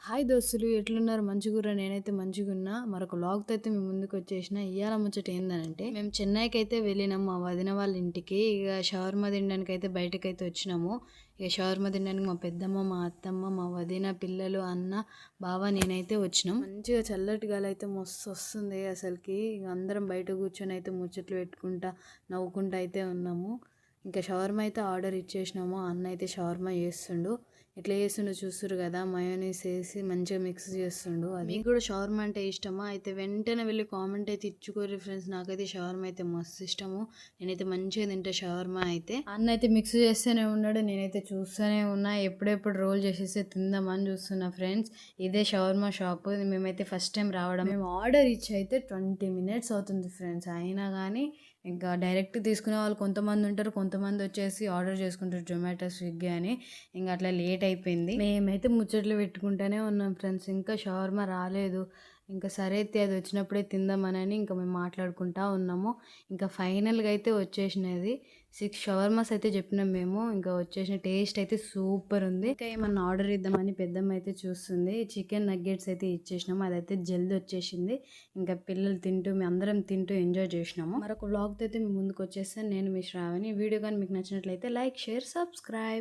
hi దోస్తులు ఎట్లున్నారు మంచిగుర్రా నేనైతే మంచిగున్నా మరొక వ్లాగ్తో అయితే మేము ముందుకు వచ్చేసిన ఇవాళ ముచ్చట ఏందనంటే మేము చెన్నైకి అయితే వెళ్ళినాం మా వదిన వాళ్ళ ఇంటికి ఇక షవర్మా తినడానికి అయితే బయటకైతే వచ్చినాము ఇక షవర్మా తినడానికి మా పెద్దమ్మ మా అత్తమ్మ మా వదిన పిల్లలు అన్న బావ నేనైతే వచ్చినాం మంచిగా చల్లటి గాలి అయితే మస్తు వస్తుంది అసలుకి ఇక అందరం బయట కూర్చొని అయితే ముచ్చట్లు పెట్టుకుంటా నవ్వుకుంటా అయితే ఉన్నాము ఇంకా షవర్మా అయితే ఆర్డర్ ఇచ్చేసినాము అన్న అయితే షవర్మా చేస్తుండు ఎట్లా చేస్తుండో చూస్తురు కదా మయోనీస్ వేసి మంచిగా మిక్స్ చేస్తుండు అది మీకు కూడా షవర్మా అంటే ఇష్టమా అయితే వెంటనే వెళ్ళి కామెంట్ అయితే ఇచ్చుకోరు ఫ్రెండ్స్ నాకైతే షవర్మా అయితే మస్తు ఇష్టము నేనైతే మంచిగా తింటా షవర్మా అయితే అన్న అయితే మిక్స్ చేస్తూనే ఉన్నాడు నేనైతే చూస్తూనే ఉన్నా ఎప్పుడెప్పుడు రోల్ చేసేస్తే తిందామని చూస్తున్నా ఫ్రెండ్స్ ఇదే షవర్మా షాప్ మేమైతే ఫస్ట్ టైం రావడం మేము ఆర్డర్ ఇచ్చి అయితే 20 minutes అవుతుంది ఫ్రెండ్స్ అయినా కానీ ఇంకా డైరెక్ట్ తీసుకునే వాళ్ళు కొంతమంది ఉంటారు కొంతమంది వచ్చేసి ఆర్డర్ చేసుకుంటారు జొమాటో స్విగ్గీ అని ఇంకా అట్లా లేట్ అయిపోయింది మేమైతే ముచ్చట్లు పెట్టుకుంటూనే ఉన్నాం ఫ్రెండ్స్ ఇంకా షవర్మా రాలేదు ఇంకా సరే అయితే అది వచ్చినప్పుడే తిందామని ఇంకా మేము మాట్లాడుకుంటా ఉన్నాము ఇంకా ఫైనల్గా అయితే వచ్చేసినది 6 షవర్మాస్ అయితే చెప్పినాం మేము ఇంకా వచ్చేసిన టేస్ట్ అయితే సూపర్ ఉంది ఇంకా ఏమన్నా ఆర్డర్ ఇద్దామని పెద్దమ్మ అయితే చూస్తుంది చికెన్ నగ్గెట్స్ అయితే ఇచ్చేసినాము అదైతే జల్దీ వచ్చేసింది ఇంకా పిల్లలు తింటూ మేము అందరం తింటూ ఎంజాయ్ చేసినాము మరొక వ్లాగ్తో అయితే మేము ముందుకు వచ్చేస్తాను నేను మీ శ్రావణి వీడియో కానీ మీకు నచ్చినట్లయితే లైక్ షేర్ సబ్స్క్రైబ్